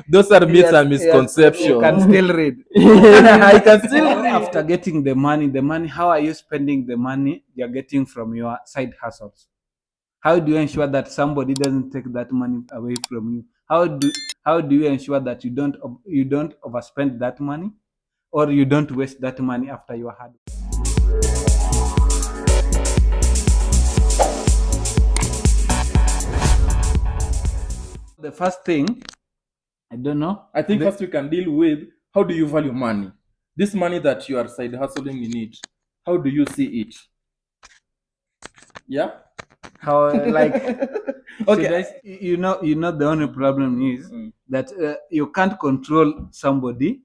Those are myths and misconceptions. You can still read. I can still read. After getting the money, how are you spending the money you're getting from your side hustles? How do you ensure that somebody doesn't take that money away from you? How do you ensure that you don't overspend that money, or you don't waste that money after you had? The first thing, I don't know. I think first we can deal with how do you value money? This money that you are side hustling in it, how do you see it? Yeah. How like Okay. you know the only problem is that you can't control somebody.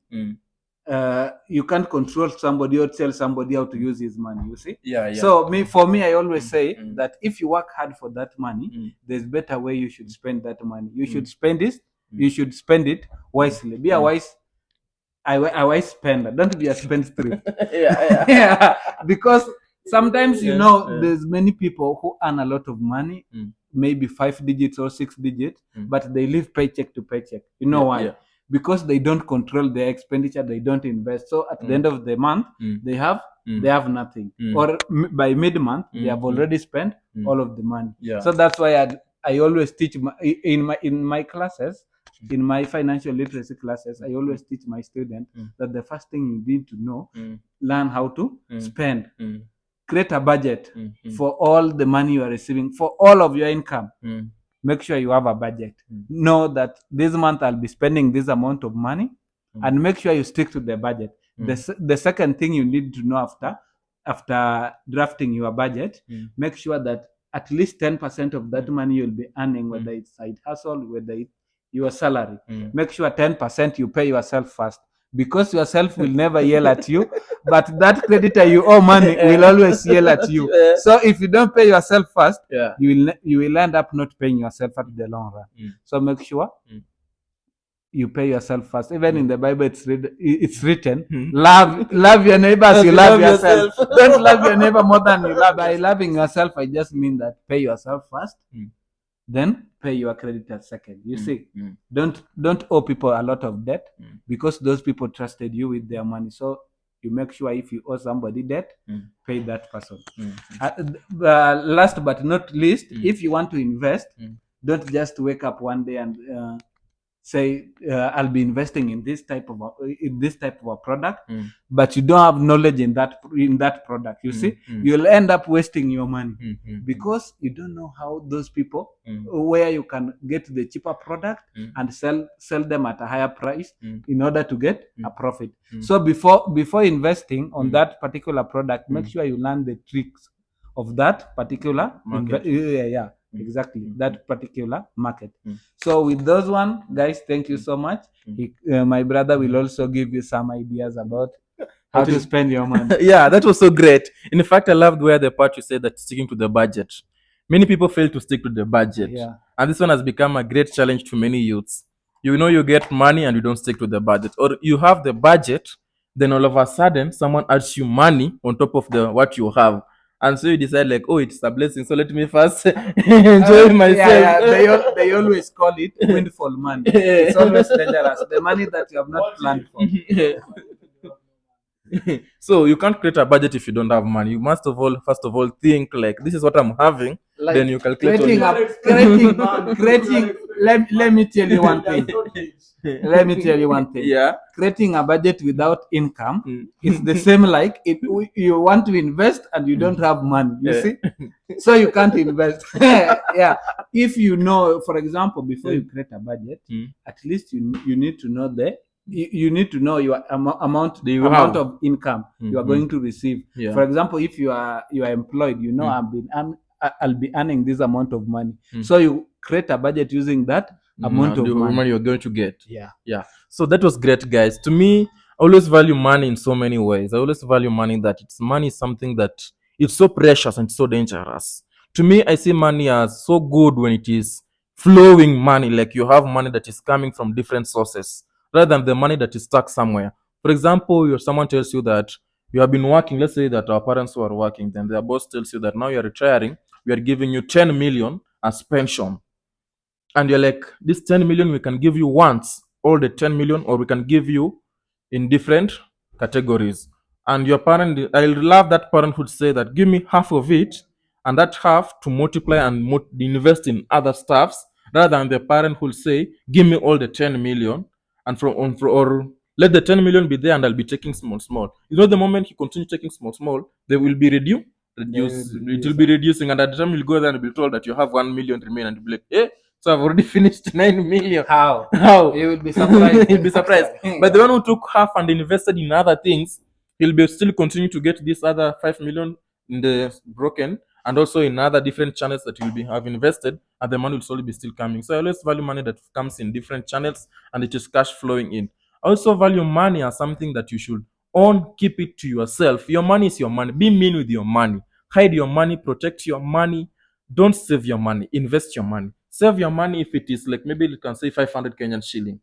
You can't control somebody or tell somebody how to use his money, you see. Yeah. So for me I always say that if you work hard for that money, there's better way you should spend that money. You should spend it. You should spend it wisely. Be a wise spender. Don't be a spendthrift. Yeah. Because sometimes there's many people who earn a lot of money, maybe 5 digits or 6 digits, but they live paycheck to paycheck. You know why? Yeah. Because they don't control their expenditure, they don't invest. So at the end of the month, they have nothing. Or by mid-month, they have already spent all of the money. Yeah. So that's why I always teach in my classes, in my financial literacy classes, I always teach my students that the first thing you need to know, learn how to spend. Create a budget for all the money you are receiving, for all of your income. Make sure you have a budget. Know that this month I'll be spending this amount of money, and make sure you stick to the budget. The second thing you need to know after drafting your budget, make sure that at least 10% of that money you'll be earning, whether it's side hustle, whether it's your salary. Make sure 10% you pay yourself first, because yourself will never yell at you, but that creditor you owe money will always yell at you. So if you don't pay yourself first, you will end up not paying yourself at the long run. So make sure you pay yourself first. Even in the Bible, it's written, love your neighbor as you love yourself. Don't love your neighbor more than you love. By loving yourself, I just mean that pay yourself first, then pay your creditors second. You see, don't owe people a lot of debt, because those people trusted you with their money. So you make sure if you owe somebody debt, pay that person. Last but not least, if you want to invest, don't just wake up one day and say I'll be investing in this type of a product, but you don't have knowledge in that product. You see, you'll end up wasting your money because you don't know how those people, where you can get the cheaper product and sell them at a higher price in order to get a profit. So before investing on that particular product, make sure you learn the tricks of that particular market. Exactly, that particular market. So with those one, guys, thank you so much. My brother will also give you some ideas about how to spend your money. Yeah, that was so great. In fact, I loved where the part you said that sticking to the budget. Many people fail to stick to the budget. Yeah. And this one has become a great challenge to many youths. You know, you get money and you don't stick to the budget. Or you have the budget, then all of a sudden, someone adds you money on top of what you have. And so you decide like, oh, it's a blessing, so let me first enjoy myself. They always call it windfall money. It's always dangerous. The money that you have not planned for. So you can't create a budget if you don't have money. You must first of all think like, this is what I'm having. Like, then you calculate. Creating. Let me tell you one thing. Yeah. Creating a budget without income is the same like you want to invest and you don't have money. You see, so you can't invest. Yeah. If you know, for example, before you create a budget, at least you need to know you need to know your amount of income you are going to receive. Yeah. For example, if you are employed, you know, I'll be earning this amount of money. So you create a budget using that amount of money you're going to get. Yeah. So that was great, guys. To me, I always value money in so many ways. I always value money that money is something that it's so precious and so dangerous. To me, I see money as so good when it is flowing money, like you have money that is coming from different sources, rather than the money that is stuck somewhere. For example, someone tells you that you have been working, let's say that our parents were working, then their boss tells you that now you're retiring, we are giving you 10 million as pension. And you're like, this 10 million we can give you once. all the 10 million, or we can give you in different categories. And your parent, I love that parent would say that give me half of it, and that half to multiply and invest in other stuffs, rather than the parent who'll say give me all the 10 million, and or let the 10 million be there and I'll be taking small small. The moment he continues taking small small, they will be it will be reducing, and at the time you'll go there and be told that you have 1 million remain, and you'll be like, so I've already finished 9 million. How? You will be surprised. He'll be surprised. But the one who took half and invested in other things, he'll be still continue to get this other 5 million in the broken, and also in other different channels that you'll be have invested, and the money will slowly be still coming. So I always value money that comes in different channels and it is cash flowing in. I also value money as something that you should own, keep it to yourself. Your money is your money. Be mean with your money. Hide your money, protect your money. Don't save your money, invest your money. Save your money if it is like maybe you can say 500 Kenyan shilling.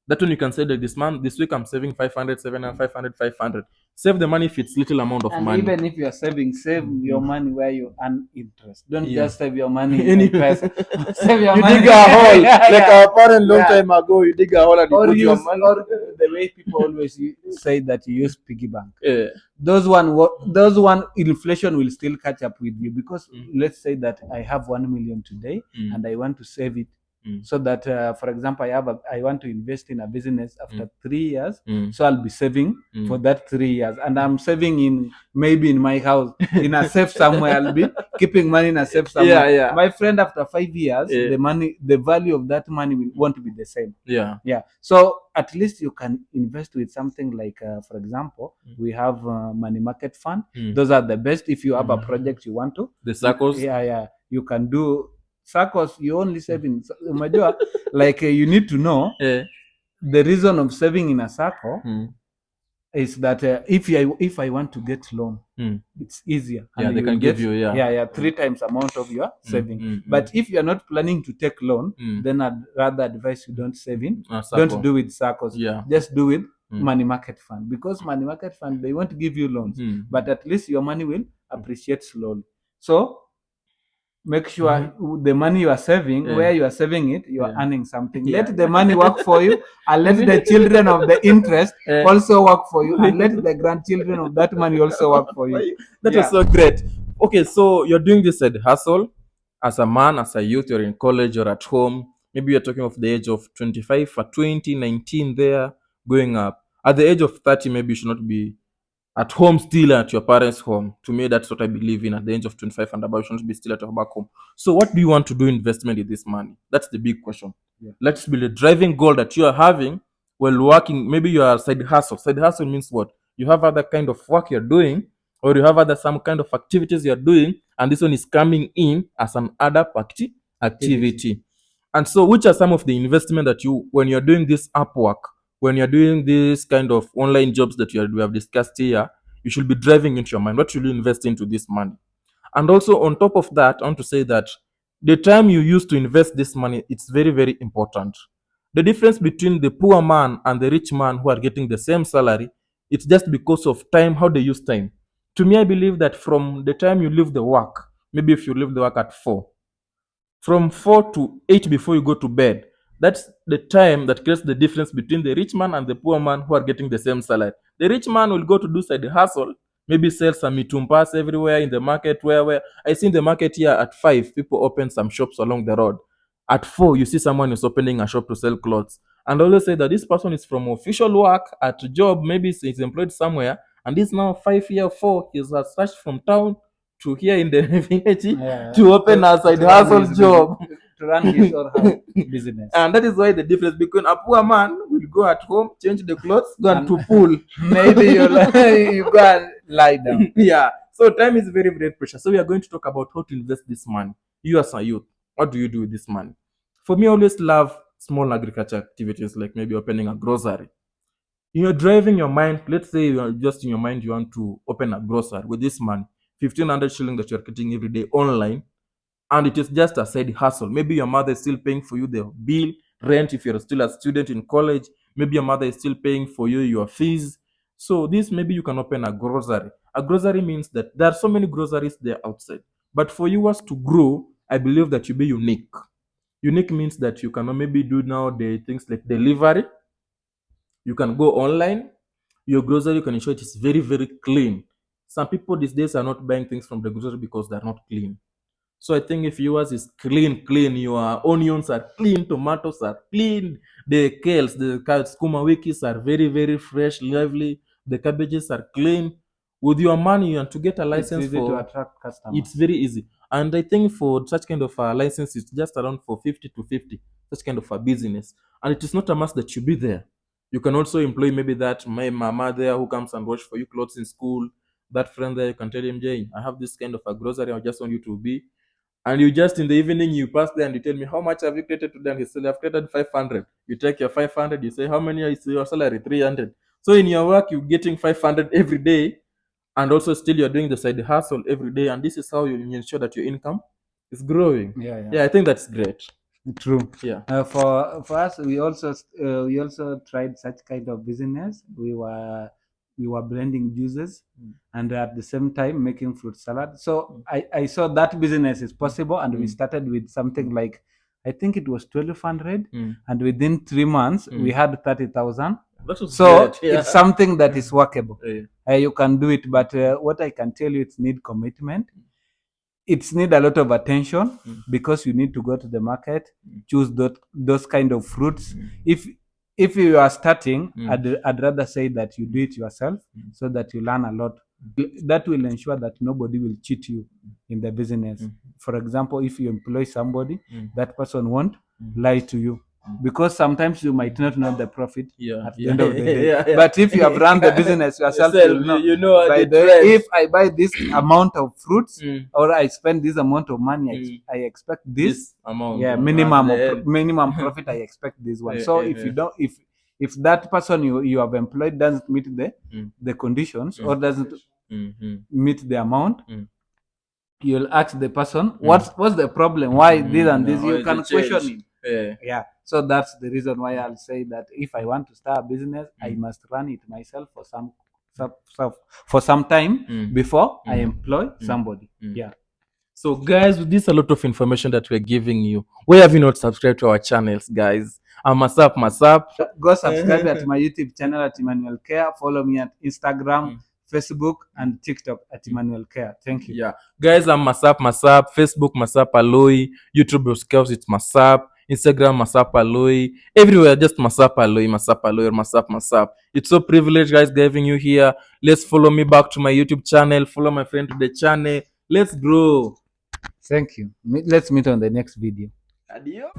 That one you can say that this week I'm saving 500, 700, 500, 500. Save the money if it's little amount of And money. even if you're saving, save your money where you earn interest. Don't Yeah. just save your money in Any- peso. Save your You money. dig a hole, Yeah, like yeah. our parent long Yeah. time ago. You dig a hole and you Or put your use, money. or the way people always say that you use piggy bank. Yeah. Those one inflation will still catch up with you, because let's say that I have 1 million today and I want to save it, so that for example I want to invest in a business after 3 years, so I'll be saving for that 3 years, and I'm saving in maybe in my house in a safe somewhere. I'll be keeping money in a safe somewhere. Yeah. My friend, after 5 years, Yeah. the value of that money won't be the same. Yeah. So at least you can invest with something like for example, we have money market fund. Those are the best if you have a project you want to. The circles. Yeah, you can do circles. You only save in umejua, like you need to know Yeah. the reason of saving in a circle is that if I want to get loan, it's easier. Yeah, and they you can will give get, you, yeah. 3 times amount of your saving. mm, But if you're not planning to take loan, then I'd rather advise you don't save in. Don't do with circles. Yeah. Just do with money market fund, because money market fund, they won't give you loans, but at least your money will appreciate slowly. So make sure the money you are saving, where you are saving it, you are earning something. Yeah. Let the money work for you, and let the children of the interest also work for you, and let the grandchildren of that money also work for you. That was so great. Okay, so you're doing this side hustle as a man, as a youth, you're in college, you're at home. Maybe you're talking of the age of 25 or 20, 19 there, going up. At the age of 30, maybe you should not be at home, still at your parents' home. To me, that's what I believe in. At the age of 25 and above, you shouldn't be still at your back home. So what do you want to do investment in this money? That's the big question. Yeah. Let's be the driving goal that you are having while working. Maybe you are side hustle. Side hustle means what? You have other kind of work you're doing, or you have other some kind of activities you're doing, and this one is coming in as an other activity. And so which are some of the investment that you, when you're doing this Upwork, when you're doing this kind of online jobs that we have discussed here, you should be driving into your mind. What should you invest into this money? And also on top of that, I want to say that the time you use to invest this money, it's very, very important. The difference between the poor man and the rich man who are getting the same salary, it's just because of time, how they use time. To me, I believe that from the time you leave the work, maybe if you leave the work at 4, from 4 to 8 before you go to bed, that's the time that creates the difference between the rich man and the poor man who are getting the same salary. The rich man will go to do side hustle, maybe sell some mitumpas everywhere in the market. Where I see in the market here at 5, people open some shops along the road. At 4, you see someone is opening a shop to sell clothes. And I always say that this person is from official work at job, maybe he's employed somewhere, and this now 5 year 4, he's searched from town to here in the village to open a side hustle job. To run his or her business. And that is why the difference between a poor man will go at home, change the clothes, go and to pool. Maybe you go and lie down. Yeah. So time is very, very precious. So we are going to talk about how to invest this money. You as a youth, what do you do with this money? For me, I always love small agriculture activities, like maybe opening a grocery. You're driving your mind. Let's say you are just in your mind, you want to open a grocery with this money, 1,500 shilling that you're getting every day online, and it is just a side hustle. Maybe your mother is still paying for you the bill, rent if you're still a student in college. Maybe your mother is still paying for you your fees. So this, maybe you can open a grocery. A grocery means that there are so many groceries there outside. But for yours to grow, I believe that you be unique. Unique means that you cannot maybe do now the things like delivery. You can go online. Your grocery, you can ensure it is very, very clean. Some people these days are not buying things from the grocery because they're not clean. So I think if yours is clean, your onions are clean, tomatoes are clean, the kales, the skuma wikis are very, very fresh, lovely, the cabbages are clean. With your money and to get a It's license easy to for, attract customers. it's very easy. And I think for such kind of a license, it's just around for 50 to 50, such kind of a business. And it is not a must that you be there. You can also employ maybe that my mama there who comes and wash for you clothes in school. That friend there, you can tell him, Jay, I have this kind of a grocery. I just want you to be. And you just in the evening you pass there and you tell me how much have you created today? And he said, I've created 500. You take your 500. You say, how many is your salary? 300. So in your work, you're getting 500 every day, and also still you're doing the side hustle every day, and this is how you ensure that your income is growing. Yeah, I think that's great. True. Yeah. For us, we also tried such kind of business. We were blending juices and at the same time making fruit salad. So I saw that business is possible, and we started with something like, I think it was 1,200, and within 3 months we had 30,000. So great. Yeah. it's something that is workable. Yeah. You can do it, but what I can tell you, it's need commitment. It's need a lot of attention because you need to go to the market, choose those kind of fruits. If you are starting, I'd rather say that you do it yourself so that you learn a lot. That will ensure that nobody will cheat you in the business. For example, if you employ somebody, that person won't lie to you, because sometimes you might not know the profit at the end of the day. But if you have run the business yourself, you know by the the way, trend. if I buy this amount of fruits or I spend this amount of money, I expect this amount. yeah, minimum profit. I expect this one. So if you don't, if that person you have employed doesn't meet the conditions or doesn't meet the amount, you'll ask the person what's the problem, why this and this. You can question him. Yeah. So that's the reason why I'll say that if I want to start a business, I must run it myself for some time before I employ somebody. Yeah. So, guys, with this a lot of information that we're giving you, why have you not subscribed to our channels, guys? Masap. Go subscribe at my YouTube channel at Emmanuel Care. Follow me at Instagram, Facebook, and TikTok at Emmanuel Care. Thank you. Yeah, guys, I'm Masap. Facebook Masap Aloy, YouTube Scouts, it's Masap, Instagram Masap Aloy, everywhere just Masap Aloy, Masap. It's so privileged, guys, having you here. Let's follow me back to my YouTube channel. Follow my friend to the channel. Let's grow. Thank you. Let's meet on the next video. Adios.